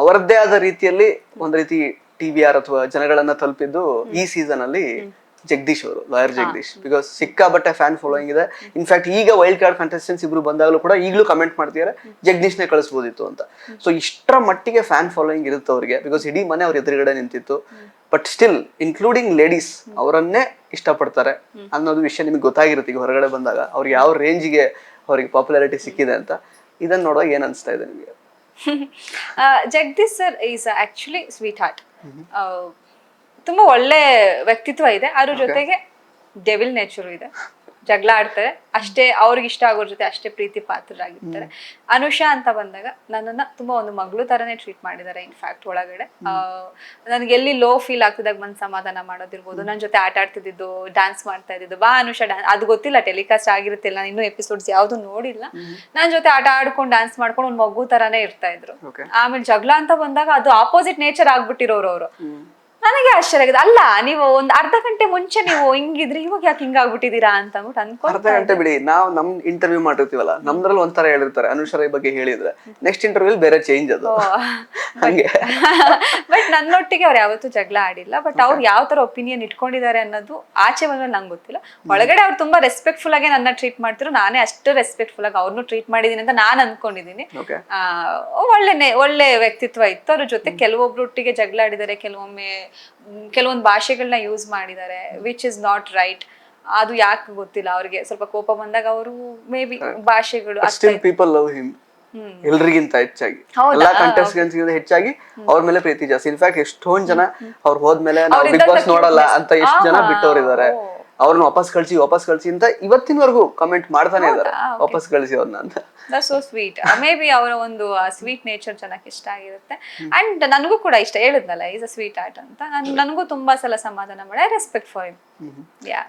ಅವರದ್ದೇ ಆದ ರೀತಿಯಲ್ಲಿ ಒಂದ್ ರೀತಿ TVR ಅಥವಾ ಜನಗಳನ್ನ ತಲುಪಿದ್ದು ಈ ಸೀಸನ್ ಅಲ್ಲಿ ಜಗದೀಶ್ ಅವರು, ಲಾಯರ್ ಜಗದೀಶ್. ಬಿಕಾಸ್ ಸಿಕ್ಕಾಬಟ್ಟೆ ಫ್ಯಾನ್ ಫಾಲೋಯಿಂಗ್ ಇದೆ. ಇನ್ಫ್ಯಾಕ್ಟ್ ಈಗ ವೈಲ್ಡ್ ಕಾರ್ಡ್ ಕಂಟೆಸ್ಟೆಂಟ್ಸ್ ಇಬ್ರು ಬಂದಾಗಲೂ ಕೂಡ ಈಗಲೂ ಕಮೆಂಟ್ ಮಾಡ್ತಿದ್ದಾರೆ ಜಗದೀಶ್ನೇ ಕಳಿಸ್ಬೋದಿತ್ತು ಅಂತ. ಸೊ ಇಷ್ಟರ ಮಟ್ಟಿಗೆ ಫ್ಯಾನ್ ಫಾಲೋಯಿಂಗ್ ಇರುತ್ತೆ ಅವ್ರಿಗೆ. ಬಿಕಾಸ್ ಇಡೀ ಮನೆ ಅವ್ರ ಎದುರುಗಡೆ ನಿಂತಿತ್ತು. ಬಟ್ ಸ್ಟಿಲ್ ಇನ್ಕ್ಲೂಡಿಂಗ್ ಲೇಡೀಸ್ ಅವರನ್ನೇ ಇಷ್ಟಪಡ್ತಾರೆ ಅನ್ನೋದು ವಿಷಯ ನಿಮ್ಗೆ ಗೊತ್ತಾಗಿರುತ್ತೆ ಈಗ ಹೊರಗಡೆ ಬಂದಾಗ ಅವ್ರಿಗೆ ಯಾವ ರೇಂಜಿಗೆ ಅವ್ರಿಗೆ ಪಾಪ್ಯುಲಾರಿಟಿ ಸಿಕ್ಕಿದೆ ಅಂತ. ಇದನ್ನ ನೋಡುವಾಗ ಏನ್ ಅನ್ಸ್ತಾ ಇದೆ ನಿಮಗೆ? Jagadish sir is actually sweet heart. ತುಂಬಾ ಒಳ್ಳೆ ವ್ಯಕ್ತಿತ್ವ ಇದೆ, ಅದ್ರ ಜೊತೆಗೆ ಡೆವಿಲ್ ನೇಚರ್ ಇದೆ. ಜಗಳ ಆಡ್ತಾರೆ ಅಷ್ಟೇ, ಅವ್ರಿಗೆ ಇಷ್ಟ ಆಗೋರ್ ಜೊತೆ ಅಷ್ಟೇ ಪ್ರೀತಿ ಪಾತ್ರರಾಗಿರ್ತಾರೆ. ಅನುಷಾ ಅಂತ ಬಂದಾಗ ನನ್ನನ್ನ ತುಂಬಾ ಒಂದು ಮಗಳು ತರನೇ ಟ್ರೀಟ್ ಮಾಡಿದ್ದಾರೆ. ಇನ್ಫ್ಯಾಕ್ಟ್ ಒಳಗಡೆ ನನ್ಗೆ ಎಲ್ಲಿ ಲೋ ಫೀಲ್ ಆಗ್ತಿದಾಗ ಬಂದ್ ಸಮಾಧಾನ ಮಾಡೋದಿರ್ಬೋದು, ನನ್ ಜೊತೆ ಆಟ ಆಡ್ತಿದ್ದು, ಡ್ಯಾನ್ಸ್ ಮಾಡ್ತಾ ಇದ್ದಿದ್ದು, ಬಾ ಅನುಷಾ ಡ್ಯಾನ್ಸ್, ಅದು ಗೊತ್ತಿಲ್ಲ ಟೆಲಿಕಾಸ್ಟ್ ಆಗಿರುತ್ತಿಲ್ಲ, ನಾನು ಇನ್ನೂ ಎಪಿಸೋಡ್ಸ್ ಯಾವ್ದು ನೋಡಿಲ್ಲ. ನನ್ ಜೊತೆ ಆಟ ಆಡ್ಕೊಂಡು ಡ್ಯಾನ್ಸ್ ಮಾಡ್ಕೊಂಡು ಒಂದ್ ಮಗು ತರಾನೇ ಇರ್ತಾ ಇದ್ರು. ಆಮೇಲೆ ಜಗಳ ಅಂತ ಬಂದಾಗ ಅದು ಆಪೋಸಿಟ್ ನೇಚರ್ ಆಗ್ಬಿಟ್ಟಿರೋರು ಅವರು. ನನಗೆ ಆಶ್ಚರ್ಯ ಆಗಿದೆ, ಅಲ್ಲ ನೀವು ಒಂದ್ ಅರ್ಧ ಗಂಟೆ ಮುಂಚೆ ನೀವು ಹಿಂಗಿದ್ರಿ, ಇವಾಗ ಯಾಕೆ ಹಿಂಗಾಗ್ಬಿಟ್ಟಿದೀರಾ ಅಂತ ಅಂದ್ಬಿಟ್ಟು ಅನ್ಕೊಂಡು. ಅರ್ಧ ಗಂಟೆ ಬಿಡಿ, ನಾವು ನಮ್ ಇಂಟರ್ವ್ಯೂ ಮಾಡಿರ್ತೀವಲ್ಲ, ನಮ್ದ್ರಲ್ಲಿ ಒಂಥರ ಹೇಳಿರ್ತಾರೆ ಅನುಷಾ ರೈ ಬಗ್ಗೆ ಹೇಳಿದ್ರೆ, ನೆಕ್ಸ್ಟ್ ಇಂಟರ್ವ್ಯೂ ಬೇರೆ ಚೇಂಜ್ ಅದು ಹಂಗೆ. ಬಟ್ ನನ್ನೊಟ್ಟಿಗೆ ಅವ್ರು ಯಾವತ್ತೂ ಜಗಳ ಆಡಿಲ್ಲ. ಬಟ್ ಅವ್ರು ಯಾವ ತರ ಒಪಿನಿಯನ್ ಇಟ್ಕೊಂಡಿದ್ದಾರೆ ಅನ್ನೋದು ಆಚೆ ಬಂದ್ರೆ ನಂಗೆ ಗೊತ್ತಿಲ್ಲ. ಒಳಗಡೆ ಅವ್ರು ತುಂಬಾ ರೆಸ್ಪೆಕ್ಟ್ಫುಲ್ ಆಗಿ ನನ್ನ ಟ್ರೀಟ್ ಮಾಡ್ತಿರೋ, ನಾನೇ ಅಷ್ಟು ರೆಸ್ಪೆಕ್ಟ್ಫುಲ್ ಆಗಿ ಅವ್ರನ್ನು ಟ್ರೀಟ್ ಮಾಡಿದೀನಿ ಅಂತ ನಾನ್ ಅನ್ಕೊಂಡಿದೀನಿ. ಒಳ್ಳೆ ವ್ಯಕ್ತಿತ್ವ ಇತ್ತು. ಅವ್ರ ಜೊತೆ ಕೆಲವೊಬ್ರೊಟ್ಟಿಗೆ ಜಗಳ ಆಡಿದ್ದಾರೆ, ಕೆಲವೊಂದು ಭಾಷೆಗಳನ್ನ ಯೂಸ್ ಮಾಡಿದ್ದಾರೆ, ವಿಚ್ ಇಸ್ ನಾಟ್ ರೈಟ್. ಅದು ಯಾಕೆ ಗೊತ್ತಿಲ್ಲ, ಅವ್ರಿಗೆ ಸ್ವಲ್ಪ ಕೋಪ ಬಂದಾಗ ಅವರು ಮೇ ಬಿ ಭಾಷೆಗಳು ಎಲ್ರಿಗಿಂತ ಹೆಚ್ಚಾಗಿ ಎಲ್ಲಾ ಕಂಟೆಸ್ಟೆಂಟ್ಸ್ ಹೆಚ್ಚಾಗಿ ಅವ್ರ ಮೇಲೆ ಪ್ರೀತಿ ಜಾಸ್ತಿ. ಇನ್ಫ್ಯಾಕ್ಟ್ ಎಷ್ಟೊಂದ್ ಜನ ಅವ್ರು ಹೋದ್ಮೇಲೆ ನಾವು ಬಿಗ್ ಬಾಸ್ ನೋಡಲ್ಲ ಅಂತ ಎಷ್ಟು ಜನ ಬಿಟ್ಟವ್ರಿದ್ದಾರೆ. ಅವ್ರನ್ನ ವಾಪಸ್ ಕಳ್ಸಿ ಅಂತ ಇವತ್ತಿನವರೆಗೂ ಕಮೆಂಟ್ ಮಾಡ್ತಾನೆ ಇದಾರೆ, ವಾಪಸ್ ಕಳಿಸಿ ಅವ್ರನ್ನ ಅಂತ. So sweet. ಮೇ ಬಿ ಅವರ ಒಂದು ಸ್ವೀಟ್ ನೇಚರ್ ಜನಕ್ಕೆ ಇಷ್ಟ ಆಗಿರುತ್ತೆ. ಅಂಡ್ ನನಗೂ ಕೂಡ ಇಷ್ಟ, ಹೇಳಿದ್ನಲ್ಲ ಈಸ್ ಅ ಸ್ವೀಟ್ ಹಾರ್ಟ್ ಅಂತ. ನನಗೂ ತುಂಬಾ ಸಲ ಸಮಾಧಾನ ಮಾಡಿ, I respect for him. Yeah.